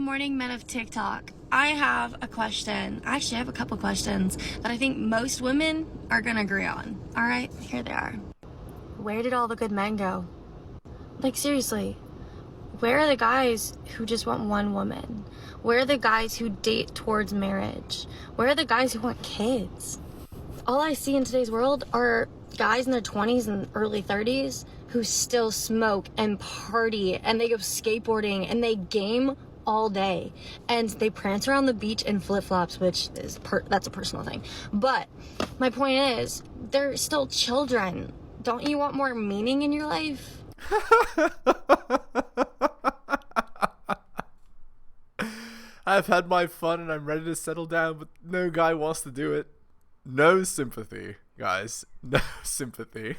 Good morning, men of TikTok. I have a question. Actually, I have a couple questions that I think most women are gonna agree on. All right, here they are. Where did all the good men go? Like, seriously, where are the guys who just want one woman? Where are the guys who date towards marriage? Where are the guys who want kids? All I see in today's world are guys in their 20s and early 30s who still smoke and party and they go skateboarding and they game all day and they prance around the beach in flip-flops, which is that's a personal thing. But my point is, they're still children. Don't you want more meaning in your life? I've had my fun and I'm ready to settle down, but no guy wants to do it. No sympathy, guys. No sympathy.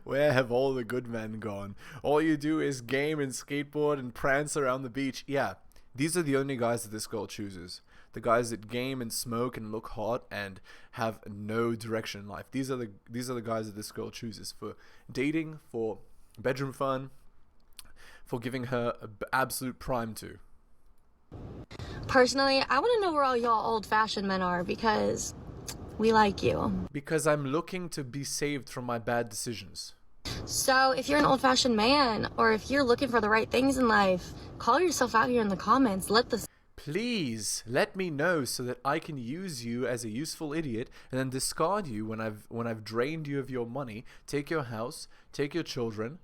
Where have all the good men gone? All you do is game and skateboard and prance around the beach. Yeah, these are the only guys that this girl chooses. The guys that game and smoke and look hot and have no direction in life. These are the guys that this girl chooses for dating, for bedroom fun, for giving her absolute prime to. Personally, I want to know where all y'all old-fashioned men are because we like you. Because I'm looking to be saved from my bad decisions. So if you're an old-fashioned man or if you're looking for the right things in life, call yourself out here in the comments. Please let me know so that I can use you as a useful idiot and then discard you when I've drained you of your money, take your house, take your children,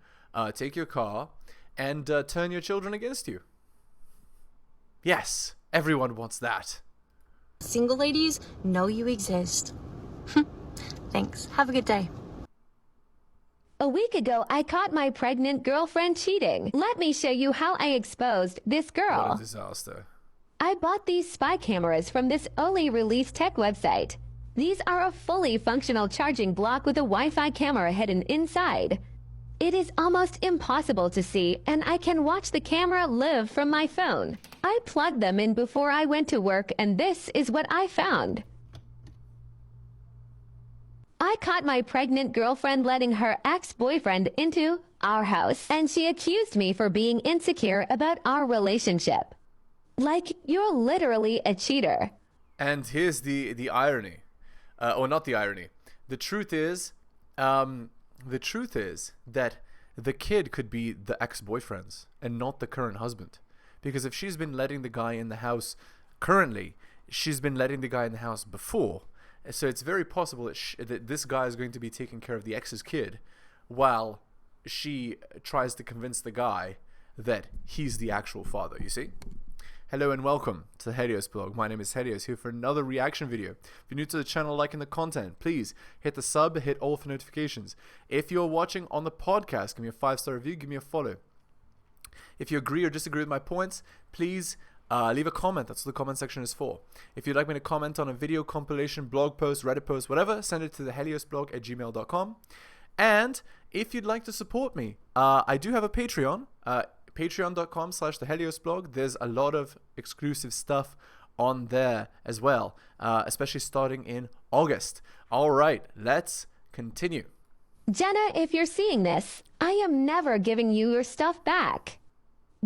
take your car, and turn your children against you. Yes, everyone wants that. Single ladies know you exist. Thanks. Have a good day. A week ago, I caught my pregnant girlfriend cheating. Let me show you how I exposed this girl. What a disaster. I bought these spy cameras from this only released tech website. These are a fully functional charging block with a Wi-Fi camera hidden inside. It is almost impossible to see, and I can watch the camera live from my phone. I plugged them in before I went to work, and this is what I found. I caught my pregnant girlfriend letting her ex-boyfriend into our house, and she accused me for being insecure about our relationship. Like, you're literally a cheater. And here's the irony. Or not the irony. The truth is that the kid could be the ex-boyfriend's and not the current husband. Because if she's been letting the guy in the house currently, she's been letting the guy in the house before. So it's very possible that this guy is going to be taking care of the ex's kid while she tries to convince the guy that he's the actual father, you see? Hello and welcome to the Helios blog. My name is Helios, here for another reaction video. If you're new to the channel, liking the content, please hit the sub, hit all for notifications. If you're watching on the podcast, give me a 5-star review, give me a follow. If you agree or disagree with my points, please leave a comment. That's what the comment section is for. If you'd like me to comment on a video, compilation, blog post, Reddit post, whatever, send it to the heliosblog@gmail.com. And if you'd like to support me, I do have a Patreon. Patreon.com/theheliosblog. There's a lot of exclusive stuff on there as well, especially starting in August. All right, let's continue. Jenna, if you're seeing this, I am never giving you your stuff back.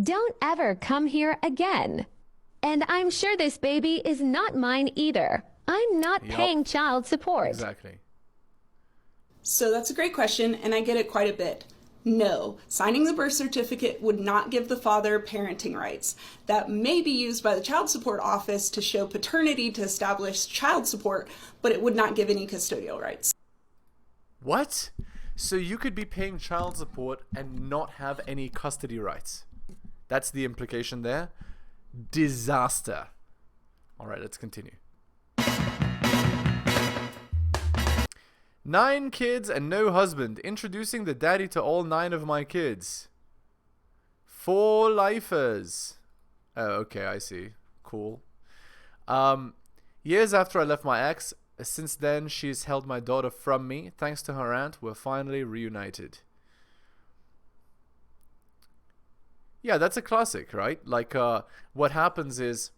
Don't ever come here again. And I'm sure this baby is not mine either. I'm not paying child support. Exactly. So that's a great question, and I get it quite a bit. No, signing the birth certificate would not give the father parenting rights. That may be used by the child support office to show paternity to establish child support, but it would not give any custodial rights. What? So you could be paying child support and not have any custody rights? That's the implication there. Disaster. All right, let's continue. 9 kids and no husband. Introducing the daddy to all 9 of my kids. 4 lifers. Oh, okay, I see. Cool. Years after I left my ex, since then she's held my daughter from me. Thanks to her aunt, we're finally reunited. Yeah, that's a classic, right? Like, what happens is,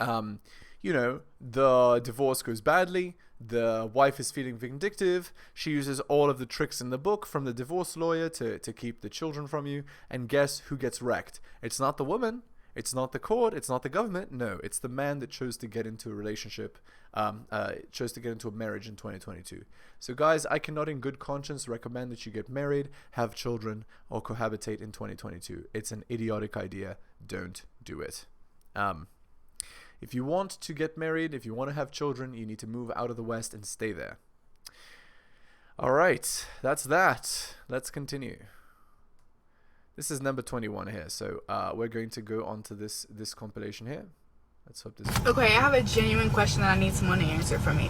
you know, the divorce goes badly. The wife is feeling vindictive. She uses all of the tricks in the book from the divorce lawyer to keep the children from you. And guess who gets wrecked? It's not the woman. It's not the court. It's not the government. No, it's the man that chose to get into a relationship, chose to get into a marriage in 2022. So guys, I cannot in good conscience recommend that you get married, have children, or cohabitate in 2022. It's an idiotic idea. Don't do it. If you want to get married, if you want to have children, you need to move out of the West and stay there. All right, that's that. Let's continue. This is number 21 here, so we're going to go on to this compilation here. Let's hope this. Okay, I have a genuine question that I need someone to answer for me.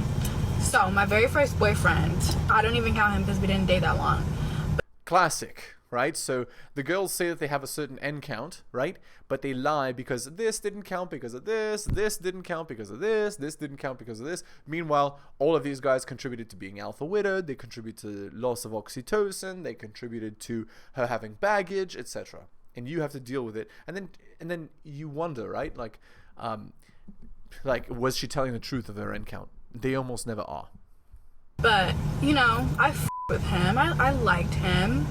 So, my very first boyfriend, I don't even count him because we didn't date that long. Classic, right? So the girls say that they have a certain end count, right? But they lie because this didn't count because of this didn't count because of this didn't count because of this. Meanwhile, all of these guys contributed to being alpha widowed, they contribute to loss of oxytocin, they contributed to her having baggage, etc. And you have to deal with it. And then you wonder, right? Like was she telling the truth of her end count? They almost never are. But, I with him. I liked him.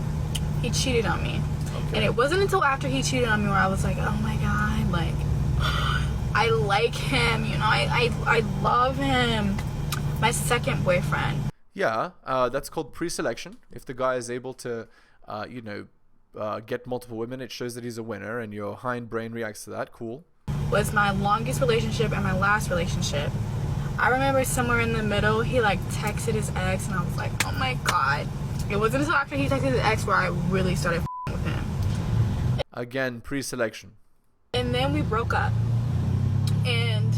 He cheated on me. Okay. And it wasn't until after he cheated on me where I was like, oh my God, like, I like him, I love him. My second boyfriend. Yeah, that's called pre-selection. If the guy is able to, get multiple women, it shows that he's a winner and your hindbrain reacts to that. Cool. Was my longest relationship and my last relationship. I remember somewhere in the middle, he texted his ex and I was like, oh my God. It wasn't until after he texted his ex where I really started with him. Again, pre-selection. And then we broke up. And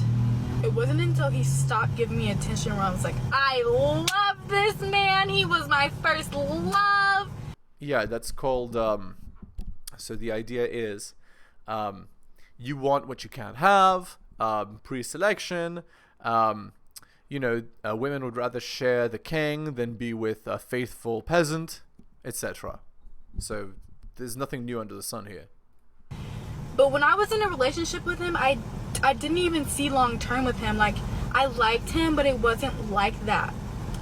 it wasn't until he stopped giving me attention where I was like, I love this man. He was my first love. Yeah, that's called, so the idea is, you want what you can't have, pre-selection. Women would rather share the king than be with a faithful peasant, etc. So there's nothing new under the sun here. But when I was in a relationship with him, I didn't even see long term with him. Like, I liked him, but it wasn't like that.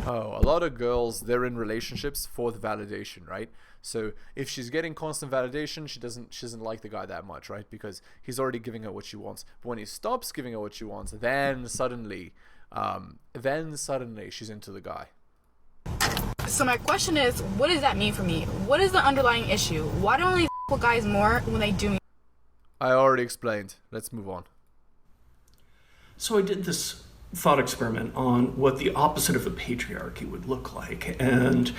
Oh, a lot of girls, they're in relationships for the validation, right? So if she's getting constant validation, she doesn't like the guy that much, right? Because he's already giving her what she wants. But when he stops giving her what she wants, then suddenly she's into the guy. So my question is, what does that mean for me? What is the underlying issue? Why do I only with guys more when they do me? I already explained. Let's move on. So I did this thought experiment on what the opposite of a patriarchy would look like, and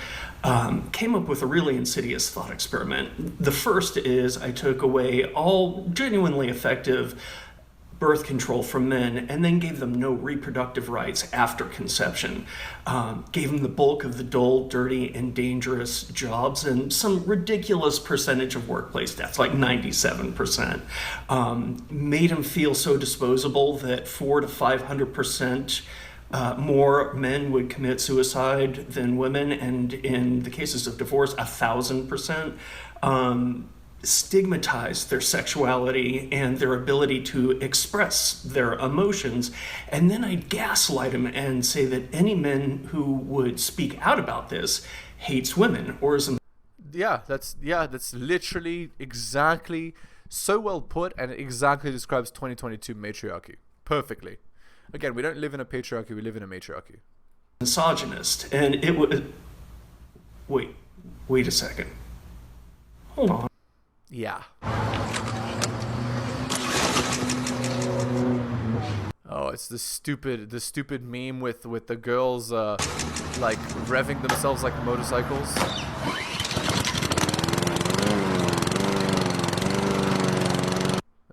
came up with a really insidious thought experiment. The first is I took away all genuinely effective birth control from men and then gave them no reproductive rights after conception. Gave them the bulk of the dull, dirty, and dangerous jobs and some ridiculous percentage of workplace deaths, like 97%. Made them feel so disposable that 400 to 500% more men would commit suicide than women, and in the cases of divorce, 1,000%. Stigmatize their sexuality and their ability to express their emotions, and then I'd gaslight them and say that any men who would speak out about this hates women or is that's literally exactly so well put, and it exactly describes 2022 matriarchy perfectly. Again, we don't live in a patriarchy, we live in a matriarchy. Misogynist, and it would wait a second, hold on. Yeah. Oh, it's the stupid meme with the girls revving themselves like motorcycles.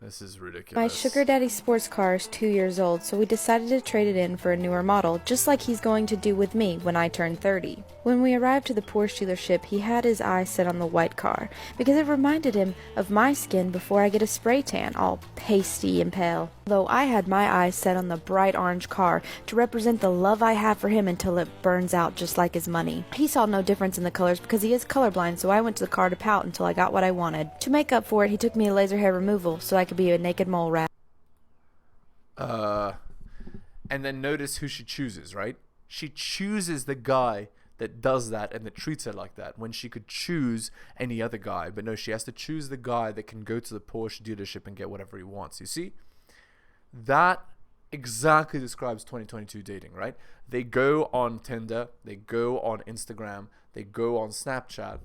This is ridiculous. My sugar daddy sports car is 2 years old, so we decided to trade it in for a newer model, just like he's going to do with me when I turn 30. When we arrived to the Porsche dealership, he had his eyes set on the white car, because it reminded him of my skin before I get a spray tan, all pasty and pale. Though I had my eyes set on the bright orange car to represent the love I have for him until it burns out just like his money. He saw no difference in the colors because he is colorblind, so I went to the car to pout until I got what I wanted. To make up for it, he took me to laser hair removal so I could be a naked mole rat. And then notice who she chooses, right? She chooses the guy that does that and that treats her like that, when she could choose any other guy. But no, she has to choose the guy that can go to the Porsche dealership and get whatever he wants. You see? That exactly describes 2022 dating, right? They go on Tinder, they go on Instagram, they go on Snapchat.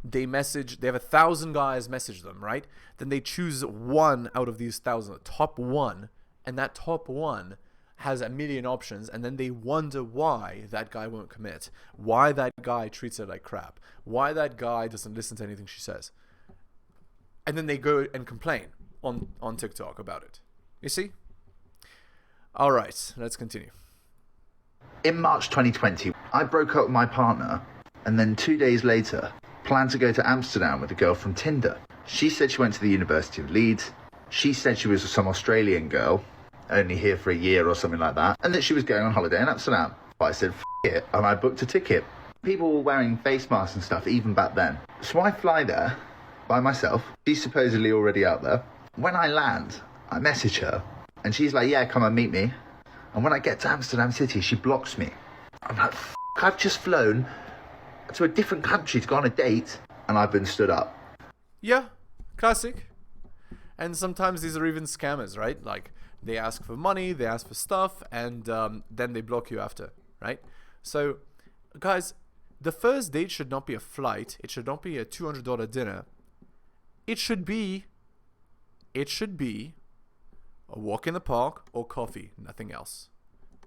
They have 1,000 guys message them, right? Then they choose one out of these 1,000, the top one, and that top one has a million options, and then they wonder why that guy won't commit, why that guy treats her like crap, why that guy doesn't listen to anything she says. And then they go and complain on TikTok about it. You see? All right, let's continue. In March 2020, I broke up with my partner, and then 2 days later, planned to go to Amsterdam with a girl from Tinder. She said she went to the University of Leeds. She said she was some Australian girl, only here for a year or something like that, and that she was going on holiday in Amsterdam. But I said, F it, and I booked a ticket. People were wearing face masks and stuff even back then. So I fly there by myself. She's supposedly already out there. When I land, I message her, and she's like, yeah, come and meet me. And when I get to Amsterdam City, she blocks me. I'm like, F***, I've just flown to a different country to go on a date, and I've been stood up. Yeah, classic. And sometimes these are even scammers, right? Like, they ask for money, they ask for stuff, and then they block you after, right? So, guys, the first date should not be a flight. It should not be a $200 dinner. It should be a walk in the park or coffee, nothing else.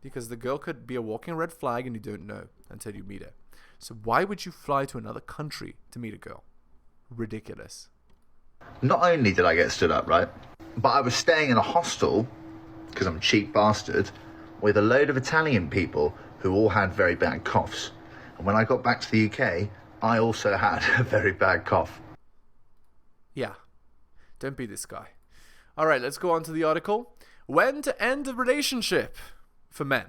Because the girl could be a walking red flag and you don't know until you meet her. So why would you fly to another country to meet a girl? Ridiculous. Not only did I get stood up, right, but I was staying in a hostel, because I'm a cheap bastard, with a load of Italian people who all had very bad coughs. And when I got back to the UK, I also had a very bad cough. Yeah, don't be this guy. All right, let's go on to the article. When to end a relationship for men.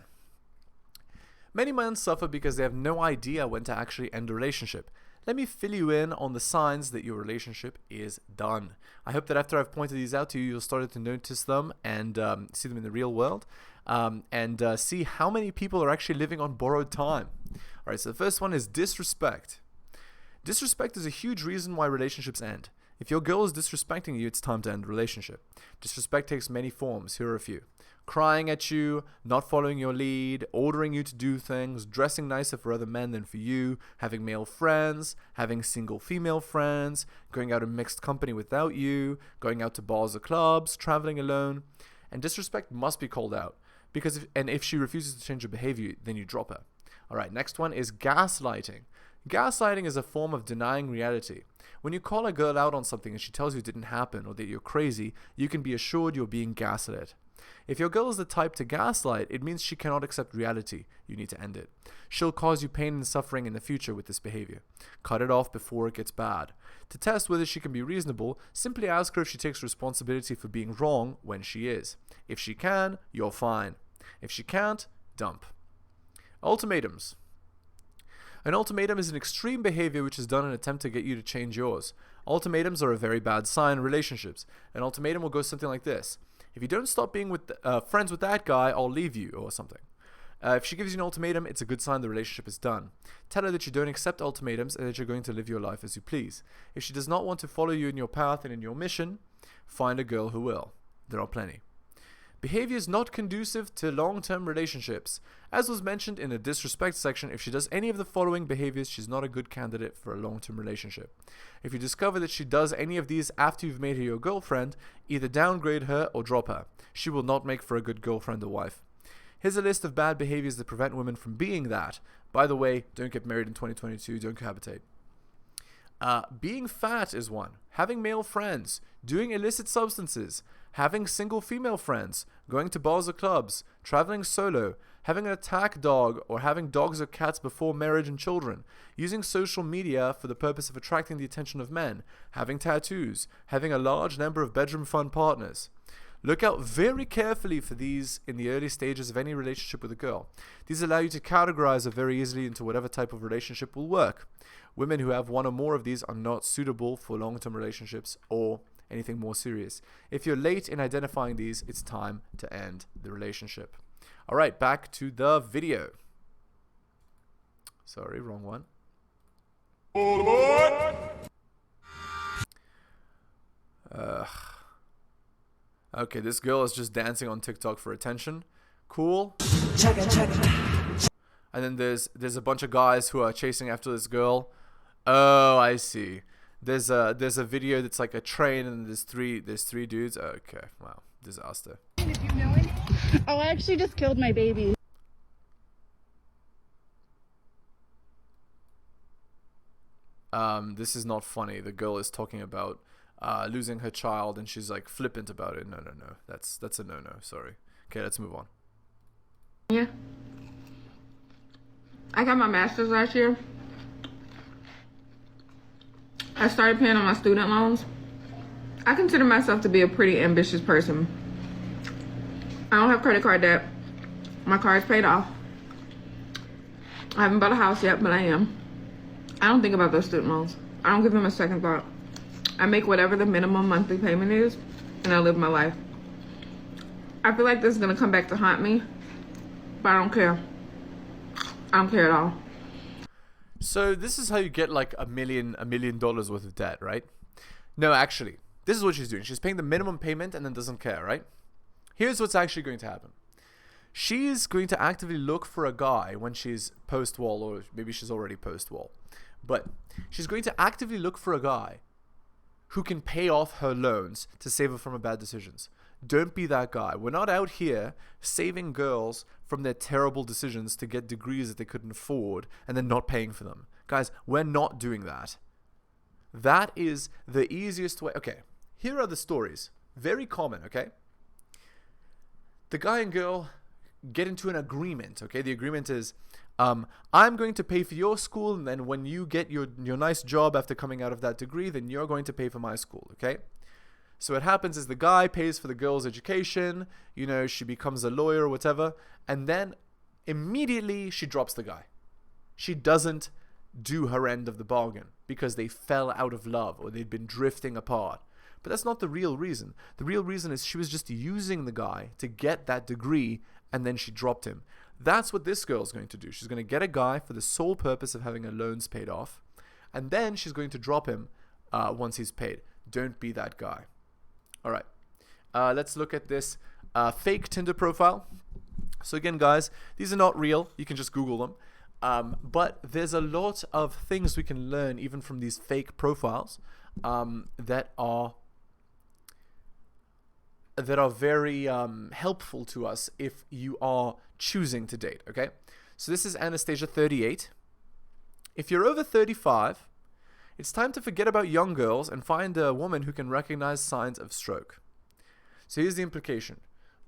Many men suffer because they have no idea when to actually end a relationship. Let me fill you in on the signs that your relationship is done. I hope that after I've pointed these out to you, you'll start to notice them and see them in the real world and see how many people are actually living on borrowed time. All right, so the first one is disrespect. Disrespect is a huge reason why relationships end. If your girl is disrespecting you, it's time to end the relationship. Disrespect takes many forms. Here are a few. Crying at you, not following your lead, ordering you to do things, dressing nicer for other men than for you, having male friends, having single female friends, going out in mixed company without you, going out to bars or clubs, traveling alone. And disrespect must be called out. Because if she refuses to change her behavior, then you drop her. All right, next one is gaslighting. Gaslighting is a form of denying reality. When you call a girl out on something and she tells you it didn't happen or that you're crazy, you can be assured you're being gaslit. If your girl is the type to gaslight, it means she cannot accept reality. You need to end it. She'll cause you pain and suffering in the future with this behavior. Cut it off before it gets bad. To test whether she can be reasonable, simply ask her if she takes responsibility for being wrong when she is. If she can, you're fine. If she can't, dump. Ultimatums. An ultimatum is an extreme behavior which is done in an attempt to get you to change yours. Ultimatums are a very bad sign in relationships. An ultimatum will go something like this. If you don't stop being friends with that guy, I'll leave you, or something. If she gives you an ultimatum, it's a good sign the relationship is done. Tell her that you don't accept ultimatums and that you're going to live your life as you please. If she does not want to follow you in your path and in your mission, find a girl who will. There are plenty. Behavior is not conducive to long-term relationships. As was mentioned in the disrespect section, if she does any of the following behaviors, she's not a good candidate for a long-term relationship. If you discover that she does any of these after you've made her your girlfriend, either downgrade her or drop her. She will not make for a good girlfriend or wife. Here's a list of bad behaviors that prevent women from being that. By the way, don't get married in 2022, don't cohabitate. Being fat is one. Having male friends. Doing illicit substances. Having single female friends. Going to bars or clubs. Traveling solo. Having an attack dog or having dogs or cats before marriage and children. Using social media for the purpose of attracting the attention of men. Having tattoos. Having a large number of bedroom fun partners. Look out very carefully for these in the early stages of any relationship with a girl. These allow you to categorize her very easily into whatever type of relationship will work. Women who have one or more of these are not suitable for long-term relationships or anything more serious. If you're late in identifying these, it's time to end the relationship. All right, back to the video. Sorry, wrong one. Okay, this girl is just dancing on TikTok for attention. Cool. And then there's a bunch of guys who are chasing after this girl. Oh, I see. There's a video that's like a train, and there's three dudes. Okay, wow, disaster. Oh, I actually just killed my baby. This is not funny. The girl is talking about losing her child, and she's like flippant about it. No. That's a no. Sorry. Okay, let's move on. Yeah. I got my master's last year. I started paying on my student loans. I consider myself to be a pretty ambitious person. I don't have credit card debt. My car is paid off. I haven't bought a house yet, but I am. I don't think about those student loans. I don't give them a second thought. I make whatever the minimum monthly payment is, and I live my life. I feel like this is gonna come back to haunt me, but I don't care. I don't care at all. So this is how you get like $1 million worth of debt, right? No, actually, this is what she's doing. She's paying the minimum payment and then doesn't care, right? Here's what's actually going to happen. She's going to actively look for a guy when she's post-wall, or maybe she's already post-wall. But she's going to actively look for a guy who can pay off her loans to save her from her bad decisions. Don't be that guy. We're not out here saving girls from their terrible decisions to get degrees that they couldn't afford and then not paying for them. Guys, we're not doing that. That is the easiest way. Okay, here are the stories. Very common, okay? The guy and girl get into an agreement, okay? The agreement is, I'm going to pay for your school, and then when you get your nice job after coming out of that degree, then you're going to pay for my school, okay? So what happens is the guy pays for the girl's education, you know, she becomes a lawyer or whatever, and then immediately she drops the guy. She doesn't do her end of the bargain because they fell out of love or they'd been drifting apart. But that's not the real reason. The real reason is she was just using the guy to get that degree, and then she dropped him. That's what this girl's going to do. She's going to get a guy for the sole purpose of having her loans paid off, and then she's going to drop him once he's paid. Don't be that guy. All right, let's look at this fake Tinder profile. So again, guys, these are not real. You can just Google them. But there's a lot of things we can learn even from these fake profiles that are very helpful to us if you are choosing to date, okay? So this is Anastasia, 38. If you're over 35, it's time to forget about young girls and find a woman who can recognize signs of stroke. So here's the implication.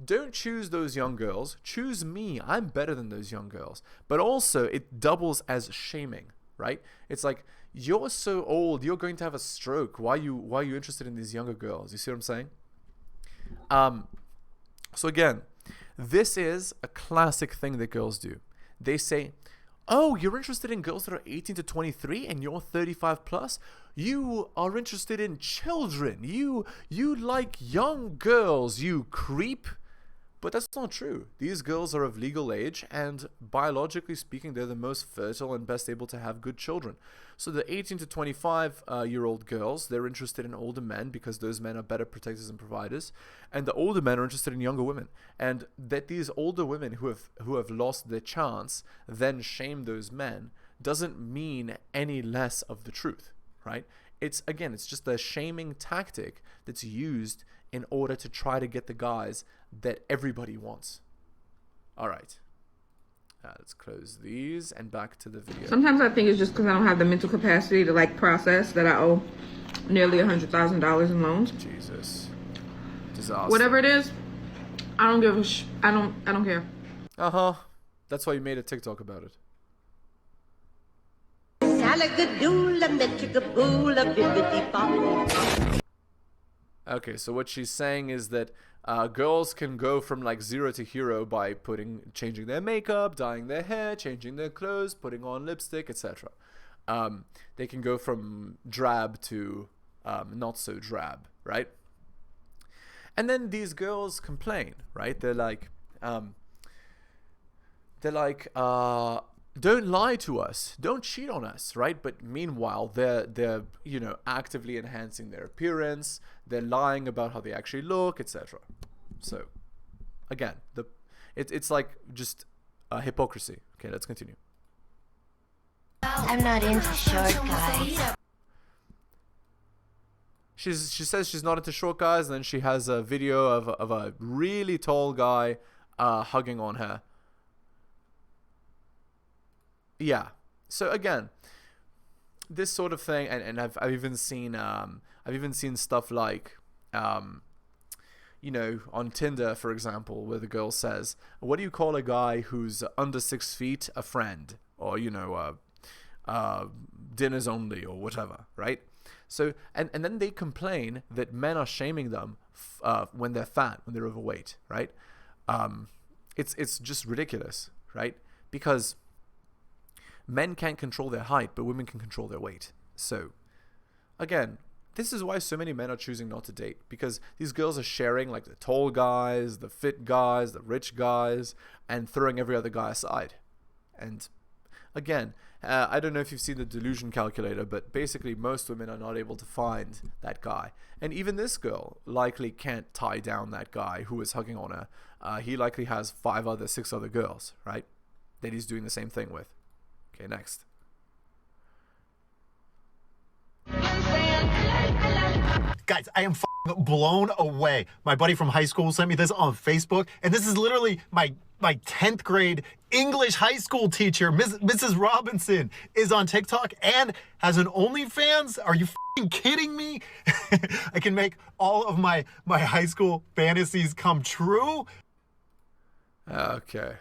Don't choose those young girls. Choose me. I'm better than those young girls. But also, it doubles as shaming, right? It's like, you're so old, you're going to have a stroke. Why are you interested in these younger girls? You see what I'm saying? So again, this is a classic thing that girls do. They say, oh, you're interested in girls that are 18 to 23 and you're 35 plus? You are interested in children. You like young girls, you creep. But that's not true. These girls are of legal age, and biologically speaking, they're the most fertile and best able to have good children. So the 18 to 25-year-old girls, they're interested in older men because those men are better protectors and providers, and the older men are interested in younger women. And that these older women who have lost their chance then shame those men doesn't mean any less of the truth, right? It's just a shaming tactic that's used in order to try to get the guys that everybody wants. All right. Let's close these and back to the video. Sometimes I think it's just because I don't have the mental capacity to process that I owe nearly $100,000 in loans. Jesus. Disaster. Whatever it is, I don't give a I don't care. Uh-huh. That's why you made a TikTok about it. Okay, so what she's saying is that girls can go from 0 to hero by changing their makeup, dyeing their hair, changing their clothes, putting on lipstick, etc. They can go from drab to not so drab, right? And then these girls complain, right? They're like, they're like, don't lie to us, don't cheat on us, right? But meanwhile, they're actively enhancing their appearance, they're lying about how they actually look, etc. So again, it's like just hypocrisy. Okay, let's continue. I'm not into short guys. She says she's not into short guys, and then she has a video of a really tall guy hugging on her. Yeah. So again, this sort of thing, and I've even seen stuff like on Tinder, for example, where the girl says, "What do you call a guy who's under 6 feet? A friend," or dinners only, or whatever, right? So and then they complain that men are shaming them when they're fat, when they're overweight, right? It's just ridiculous, right? Because men can't control their height, but women can control their weight. So again, this is why so many men are choosing not to date, because these girls are sharing like the tall guys, the fit guys, the rich guys, and throwing every other guy aside. And again, I don't know if you've seen the delusion calculator, but basically most women are not able to find that guy. And even this girl likely can't tie down that guy who is hugging on her. He likely has 6 other girls, right? That he's doing the same thing with. Okay, next. Guys, I am blown away. My buddy from high school sent me this on Facebook, and this is literally my 10th grade English high school teacher, Mrs. Robinson, is on TikTok and has an OnlyFans. Are you kidding me? I can make all of my high school fantasies come true. Okay.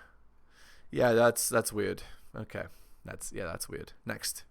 Yeah, that's weird. Okay. That's weird. Next.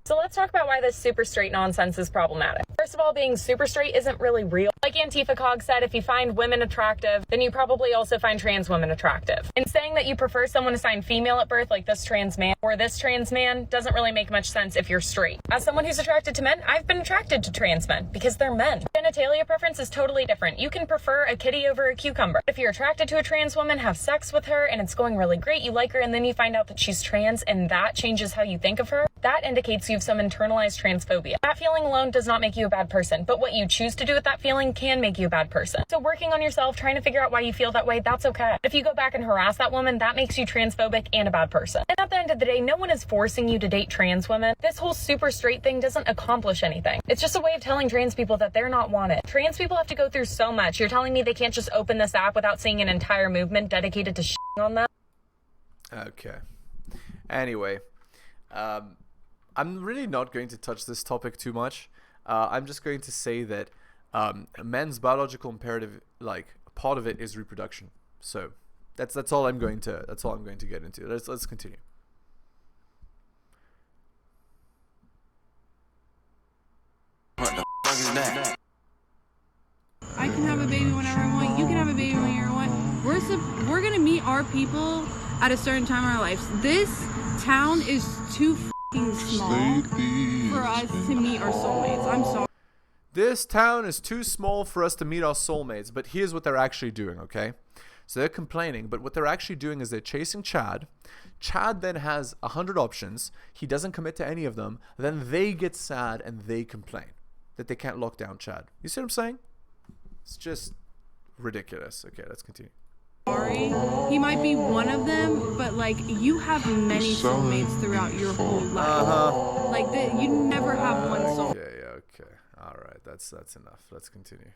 So let's talk about why this super straight nonsense is problematic. First of all, being super straight isn't really real. Like Antifa Cog said, if you find women attractive, then you probably also find trans women attractive. And saying that you prefer someone assigned female at birth, like this trans man or this trans man, doesn't really make much sense if you're straight. As someone who's attracted to men, I've been attracted to trans men because they're men. Genitalia preference is totally different. You can prefer a kitty over a cucumber. If you're attracted to a trans woman, have sex with her, and it's going really great, you like her, and then you find out that she's trans, and that changes how you think of her, that indicates you have some internalized transphobia. That feeling alone does not make you a bad person, but what you choose to do with that feeling can make you a bad person. So working on yourself, trying to figure out why you feel that way, that's okay. If you go back and harass that woman, that makes you transphobic and a bad person. And at the end of the day, no one is forcing you to date trans women. This whole super straight thing doesn't accomplish anything. It's just a way of telling trans people that they're not wanted. Trans people have to go through so much. You're telling me they can't just open this app without seeing an entire movement dedicated to shitting on them? Okay. Anyway, I'm really not going to touch this topic too much. I'm just going to say that men's biological imperative, like part of it, is reproduction. So that's all I'm going to get into. Let's continue. What the fuck is that? I can have a baby whenever I want. You can have a baby whenever you want. We're gonna meet our people at a certain time in our lives. This town is too small for us to meet our soulmates. I'm sorry. This town is too small for us to meet our soulmates, but here's what they're actually doing, okay? So they're complaining, but what they're actually doing is they're chasing Chad. Chad then has 100 options. He doesn't commit to any of them. Then they get sad and they complain that they can't lock down Chad. You see what I'm saying? It's just ridiculous. Okay, let's continue. Sorry, he might be one of them, but like you have many soulmates throughout your whole life. Like you never have one soul. Okay. All right, that's enough. Let's continue.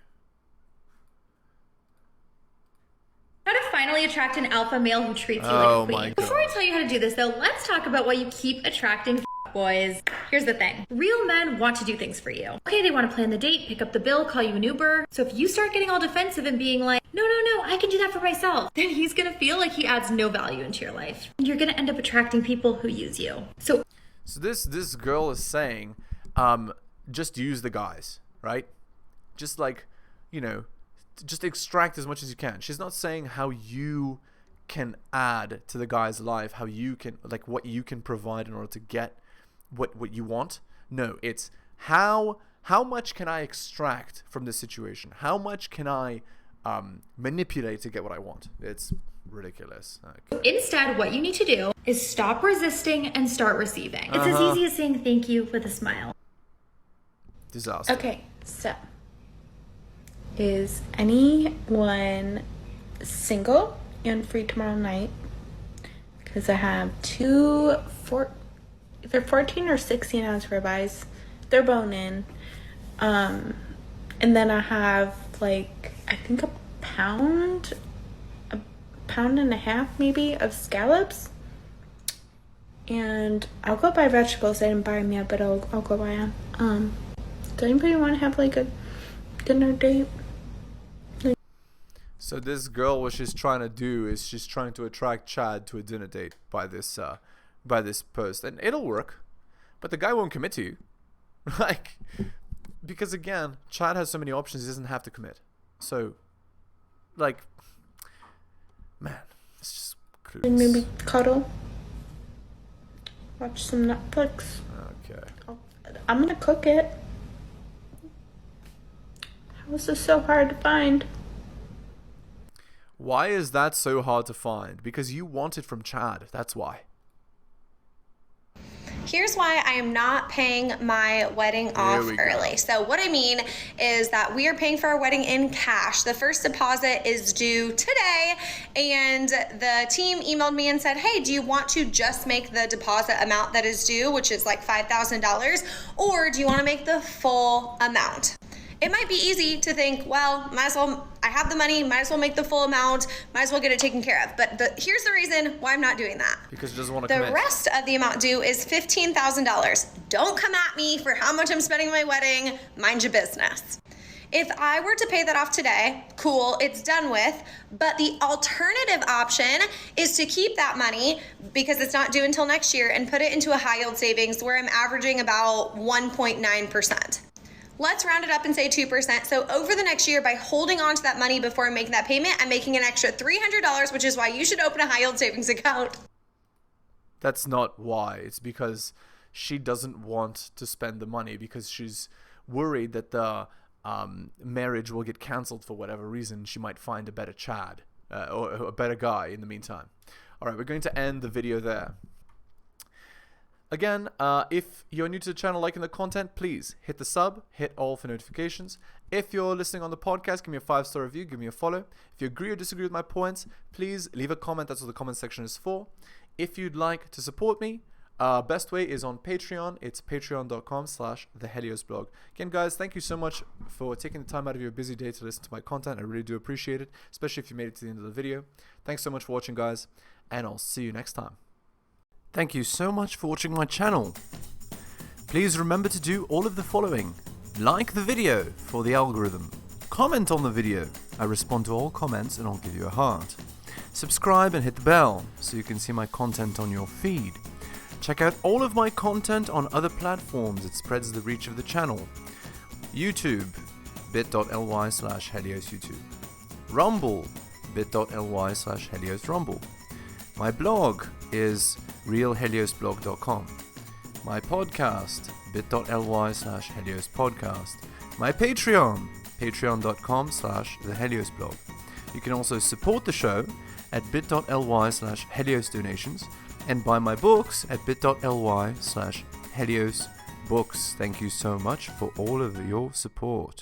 How to finally attract an alpha male who treats you Oh like a my queen. God. Before I tell you how to do this, though, let's talk about why you keep attracting boys. Here's the thing. Real men want to do things for you. Okay, they want to plan the date, pick up the bill, call you an Uber. So if you start getting all defensive and being like, no, I can do that for myself, then he's gonna feel like he adds no value into your life. And you're gonna end up attracting people who use you. So this girl is saying, just use the guys, right? Just like, just extract as much as you can. She's not saying how you can add to the guy's life, how you can, like, what you can provide in order to get what you want. No, it's how much can I extract from this situation? How much can I manipulate to get what I want? It's ridiculous. Okay. Instead, what you need to do is stop resisting and start receiving. It's as easy as saying thank you with a smile. Disaster. Okay, so is anyone single and free tomorrow night? Because I have either 14 or 16 ounce ribeyes. They're bone in. And then I have like, I think a pound and a half maybe of scallops. And I'll go buy vegetables. I didn't buy them yet, but I'll go buy them. Does anybody want to have like a dinner date? So this girl, what she's trying to do is she's trying to attract Chad to a dinner date by this post, and it'll work, but the guy won't commit to you, like, because again, Chad has so many options, he doesn't have to commit. So, like, man, it's just clueless. And maybe cuddle, watch some Netflix. Okay. I'm gonna cook it. How is this so hard to find? Why is that so hard to find? Because you want it from Chad, that's why. Here's why I am not paying my wedding off early. So what I mean is that we are paying for our wedding in cash. The first deposit is due today, and the team emailed me and said, hey, do you want to just make the deposit amount that is due, which is like $5,000, or do you want to make the full amount? It might be easy to think, well, might as well, I have the money, might as well make the full amount, might as well get it taken care of. But here's the reason why I'm not doing that. Because she doesn't want to The commit. rest of the amount due is $15,000. Don't come at me for how much I'm spending on my wedding. Mind your business. If I were to pay that off today, cool, it's done with. But the alternative option is to keep that money because it's not due until next year and put it into a high yield savings where I'm averaging about 1.9%. Let's round it up and say 2%. So over the next year, by holding on to that money before I'm making that payment, I'm making an extra $300, which is why you should open a high yield savings account. That's not why. It's because she doesn't want to spend the money because she's worried that the marriage will get cancelled for whatever reason. She might find a better Chad or a better guy in the meantime. All right, we're going to end the video there. Again, if you're new to the channel, liking the content, please hit the sub, hit all for notifications. If you're listening on the podcast, give me a 5-star review, give me a follow. If you agree or disagree with my points, please leave a comment. That's what the comment section is for. If you'd like to support me, best way is on Patreon. It's patreon.com/theheliosblog. Again, guys, thank you so much for taking the time out of your busy day to listen to my content. I really do appreciate it, especially if you made it to the end of the video. Thanks so much for watching, guys, and I'll see you next time. Thank you so much for watching my channel. Please remember to do all of the following. Like the video for the algorithm. Comment on the video. I respond to all comments and I'll give you a heart. Subscribe and hit the bell so you can see my content on your feed. Check out all of my content on other platforms. It spreads the reach of the channel. YouTube, bit.ly/Helios YouTube. Rumble, bit.ly/Helios Rumble. My blog is realheliosblog.com. My podcast, bit.ly/Helios Podcast. My Patreon, patreon.com/theheliosblog. You can also support the show at bit.ly/Helios donations and buy my books at bit.ly/Helios books. Thank you so much for all of your support.